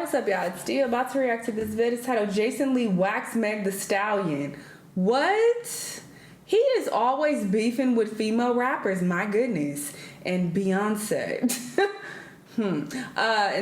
what's up, y'all? It's Dia about to react to this video titled Jason Lee Whacks Meg the Stallion. What? He is always beefing with female rappers, my goodness. And Beyonce. And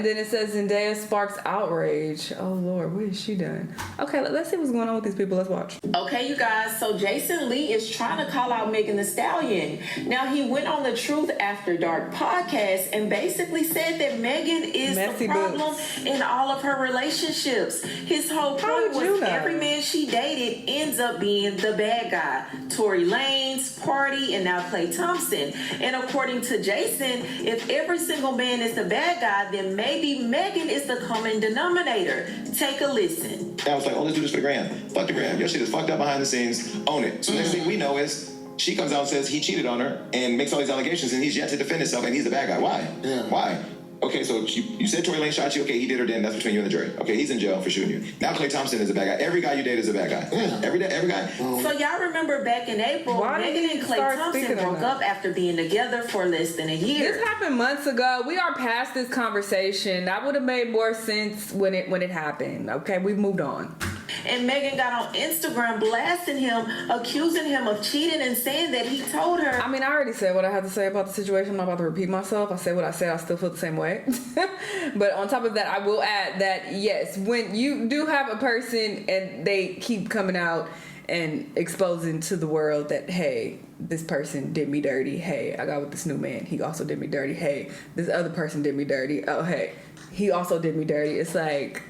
then it says Zendaya sparks outrage. Oh Lord, what has she done? Okay, let's see what's going on with these people. Let's watch. Okay, you guys, so Jason Lee is trying to call out Megan Thee Stallion. Now, he went on the Truth After Dark podcast and basically said that Megan is the problem in all of her relationships. His whole point was every man she dated ends up being the bad guy. Tory Lanez, Party, and now Klay Thompson. And according to Jason, if every single man is the bad guy, then maybe Megan is the common denominator. Take a listen. I was like, oh, let's do this for the gram. Fuck the gram. Your shit is fucked up behind the scenes. Own it. So next thing we know is she comes out and says he cheated on her and makes all these allegations and he's yet to defend himself and he's the bad guy. Why? Yeah. Why? Okay, so you said Tory Lanez shot you. Okay, he did or didn't. That's between you and the jury. Okay, he's in jail for shooting you. Now Klay Thompson is a bad guy. Every guy you date is a bad guy. Yeah. Every guy. So y'all remember back in April, Megan and Klay Thompson broke up after being together for less than a year. This happened months ago. We are past this conversation. That would have made more sense when it happened. Okay, we've moved on. And Megan got on Instagram blasting him, accusing him of cheating and saying that he told her. I mean, I already said what I had to say about the situation. I'm not about to repeat myself. I said what I said. I still feel the same way. But on top of that, I will add that, yes, when you do have a person and they keep coming out and exposing to the world that, hey, this person did me dirty. Hey, I got with this new man. He also did me dirty. Hey, this other person did me dirty. Oh, hey, he also did me dirty. It's like...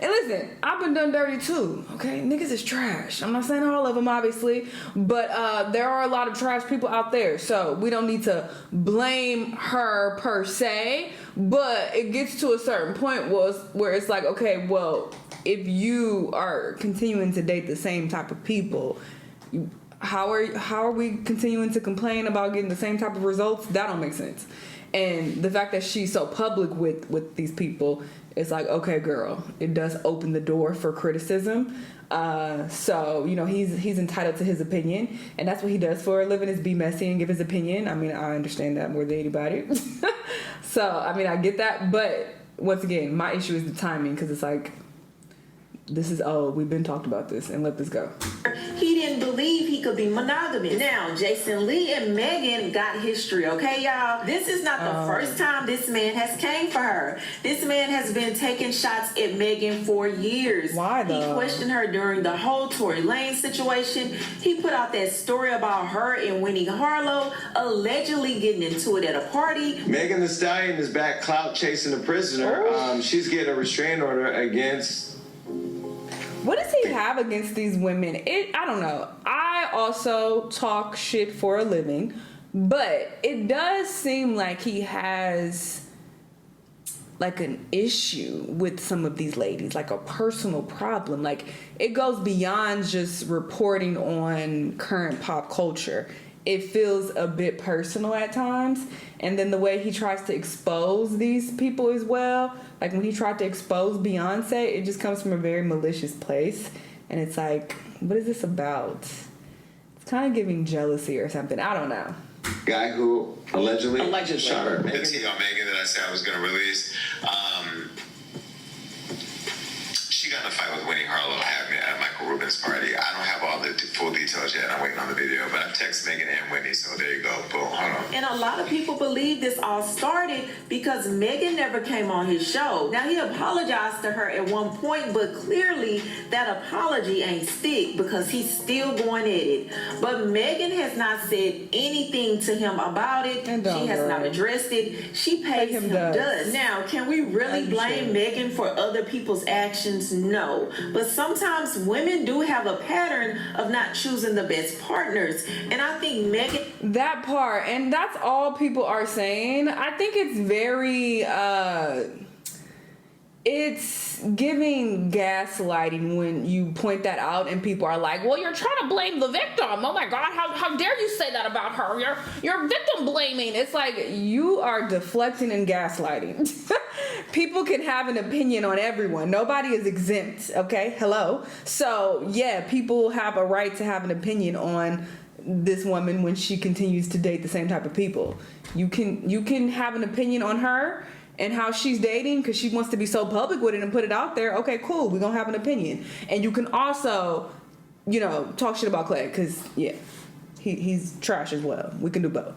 And listen, I've been done dirty too, okay? Niggas is trash. I'm not saying all of them, obviously, but there are a lot of trash people out there, so we don't need to blame her per se, but it gets to a certain point where it's like, okay, well, if you are continuing to date the same type of people, how are we continuing to complain about getting the same type of results? That don't make sense. And the fact that she's so public with these people, it's like, okay, girl, it does open the door for criticism. So, you know, he's entitled to his opinion, and that's what he does for a living, is be messy and give his opinion. I mean, I understand that more than anybody. So, I mean, I get that, but once again, my issue is the timing, because it's like, this is old. We've been talked about this, and let this go. He didn't believe he could be monogamous. Now, Jason Lee and Megan got history, okay, y'all? This is not the first time this man has came for her. This man has been taking shots at Megan for years. Why though? He questioned her during the whole Tory Lanez situation. He put out that story about her and Winnie Harlow allegedly getting into it at a party. Megan Thee Stallion is back clout chasing a prisoner. She's getting a restraining order against... What does he have against these women? I don't know. I also talk shit for a living, but it does seem like he has like an issue with some of these ladies, like a personal problem. Like, it goes beyond just reporting on current pop culture. It feels a bit personal at times. And then the way he tries to expose these people as well, like when he tried to expose Beyonce, it just comes from a very malicious place. And it's like, what is this about? It's kind of giving jealousy or something. I don't know. Guy who allegedly shot her. The tea on Megan that I said I was going to release. She got in a fight with Winnie Harlow at Michael Rubin's party. I don't have all the full details yet. I'm waiting on the video, but I've texted Megan and Winnie, so there you go. Boom, hold on. And a lot of people believe this all started because Megan never came on his show. Now, he apologized to her at one point, but clearly that apology ain't stick because he's still going at it. But Megan has not said anything to him about it. She has not addressed it. She pays him dust. Now, can we really blame Megan for other people's actions? No. But sometimes women do have a pattern of not choosing the best partners. And I think Megan... That part, and that's all people are saying. I think it's very... it's giving gaslighting when you point that out and people are like, well, you're trying to blame the victim. Oh my God, how dare you say that about her? You're victim blaming. It's like, you are deflecting and gaslighting. People can have an opinion on everyone. Nobody is exempt, okay? Hello. So yeah, people have a right to have an opinion on this woman when she continues to date the same type of people. You can have an opinion on her, and how she's dating because she wants to be so public with it and put it out there, okay, cool, we're gonna have an opinion. And you can also, you know, talk shit about Clay because yeah, he's trash as well. We can do both.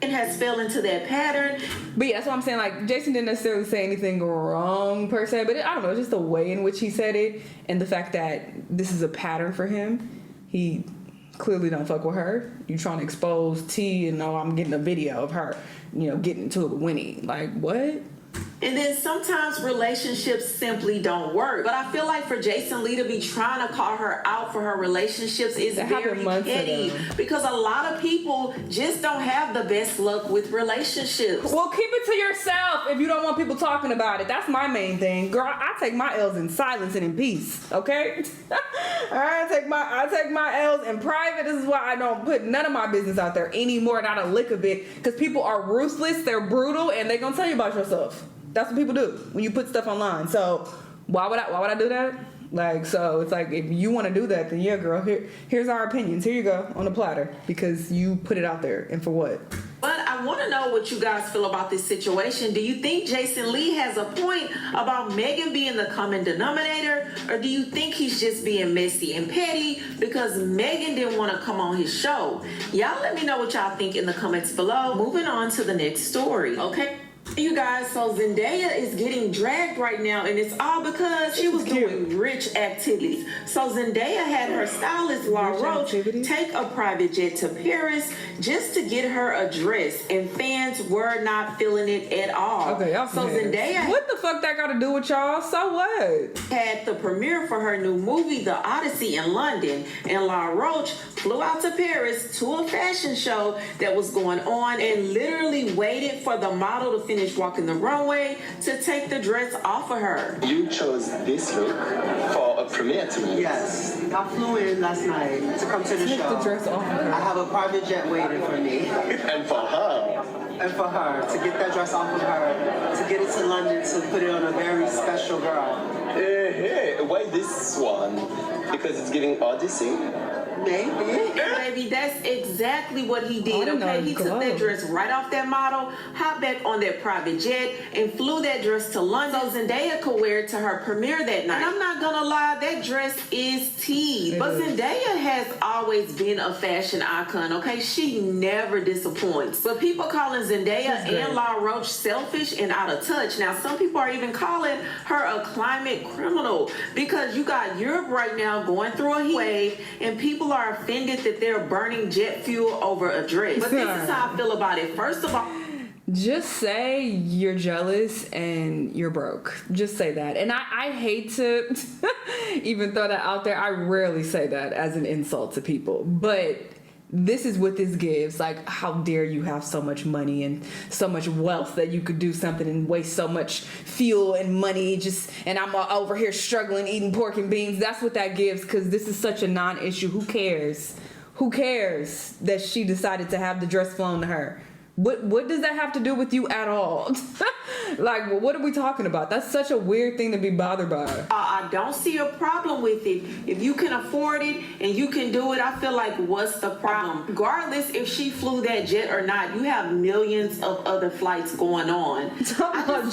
And has fell into that pattern. But yeah, that's what I'm saying. Like, Jason didn't necessarily say anything wrong per se, but I don't know, just the way in which he said it and the fact that this is a pattern for him. He clearly don't fuck with her. You trying to expose T and I'm getting a video of her, you know, getting into it with Winnie. Like, what? And then sometimes relationships simply don't work. But I feel like for Jason Lee to be trying to call her out for her relationships is very petty. Because a lot of people just don't have the best luck with relationships. Well, keep it to yourself if you don't want people talking about it. That's my main thing. Girl, I take my L's in silence and in peace, okay? I take my L's in private. This is why I don't put none of my business out there anymore, not a lick of it. Because people are ruthless, they're brutal, and they're gonna tell you about yourself. That's what people do when you put stuff online. So why would I do that? Like, so it's like, if you want to do that, then yeah, girl, here's our opinions. Here you go on a platter because you put it out there. And for what? But I want to know what you guys feel about this situation. Do you think Jason Lee has a point about Megan being the common denominator? Or do you think he's just being messy and petty because Megan didn't want to come on his show? Y'all let me know what y'all think in the comments below. Moving on to the next story. Okay. You guys, so Zendaya is getting dragged right now, and it's all because she was doing rich activities. So Zendaya had her stylist, La Roche, take a private jet to Paris just to get her a dress, and fans were not feeling it at all. Okay, y'all so Zendaya, what the fuck that got to do with y'all? So what? Had the premiere for her new movie, The Odyssey, in London, and La Roche flew out to Paris to a fashion show that was going on, and literally waited for the model to finish walking the runway to take the dress off of her. You chose this look for a premiere tonight. Yes, I flew in last night to come to the show. The dress off of her. I have a private jet waiting for me. And for her. And for her, to get that dress off of her, to get it to London, to put it on a very special girl. Hey, why this one? Because it's giving Odyssey? Maybe. Baby, that's exactly what he did, okay? He took that dress right off that model, hopped back on that private jet, and flew that dress to London so Zendaya could wear it to her premiere that night. And I'm not gonna lie, that dress is tea. But Zendaya has always been a fashion icon, okay? She never disappoints. But people calling Zendaya and La Roche selfish and out of touch. Now, some people are even calling her a climate criminal because you got Europe right now going through a heat wave, and people are offended that they're burning jet fuel over a dress. But this is how I feel about it. First of all, just say you're jealous and you're broke. Just say that. And I hate to even throw that out there. I rarely say that as an insult to people. But this is what this gives. Like, how dare you have so much money and so much wealth that you could do something and waste so much fuel and money and I'm over here struggling eating pork and beans. That's what that gives, because this is such a non-issue. Who cares? Who cares that she decided to have the dress flown to her? What does that have to do with you at all? Like, what are we talking about? That's such a weird thing to be bothered by. I don't see a problem with it. If you can afford it and you can do it, I feel like what's the problem? Regardless if she flew that jet or not, you have millions of other flights going on.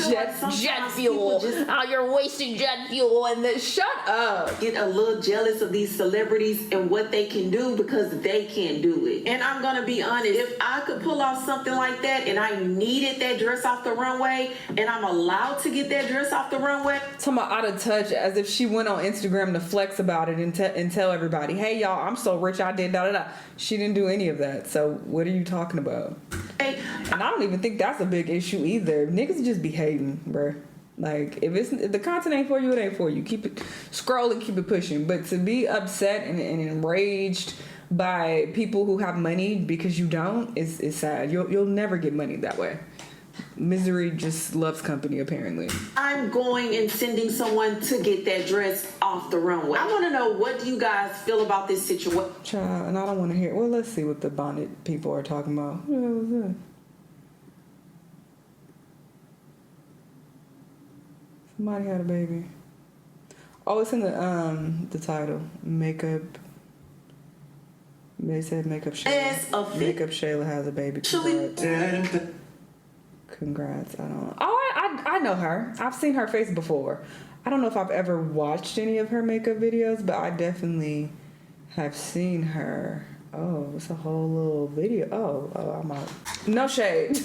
Jet fuel. You're wasting jet fuel and then shut up. Get a little jealous of these celebrities and what they can do because they can't do it. And I'm gonna be honest, if I could pull off something like that and I needed that dress off the runway and I'm allowed to get that dress off the runway. Talking about out of touch, as if she went on Instagram to flex about it and tell everybody, hey y'all, I'm so rich I did da da da. She didn't do any of that. So what are you talking about? And I don't even think that's a big issue either. Niggas just be hating, bruh. Like, if the content ain't for you, it ain't for you. Keep it scrolling, keep it pushing. But to be upset and enraged by people who have money because you don't is sad. You'll never get money that way. Misery just loves company, apparently. I'm going and sending someone to get that dress off the runway. I want to know, what do you guys feel about this situation? Child, and I don't want to hear. Well, let's see what the bonnet people are talking about. What was that? Somebody had a baby. Oh, it's in the title. Makeup. They said Makeup Shayla. Makeup Shayla has a baby. Congrats. I don't know. Oh, I I know her. I've seen her face before. I don't know if I've ever watched any of her makeup videos, but I definitely have seen her. Oh, it's a whole little video. Oh, I'm out. No shade,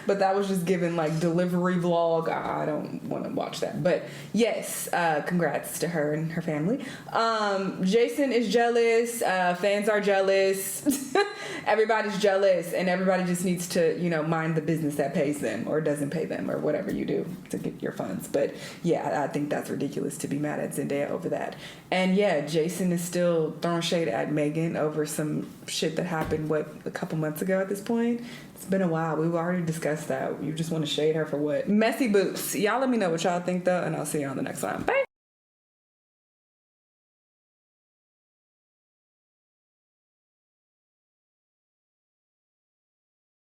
but that was just given like delivery vlog. I don't want to watch that, but yes, congrats to her and her family. Jason is jealous. Fans are jealous. Everybody's jealous, and everybody just needs to, mind the business that pays them or doesn't pay them or whatever you do to get your funds. But yeah, I think that's ridiculous to be mad at Zendaya over that. And yeah, Jason is still throwing shade at Megan over some shit that happened a couple months ago at this point. It's been a while. We've already discussed that. You just want to shade her for what? Messy boots. Y'all let me know what y'all think though, and I'll see you on the next one. Bye.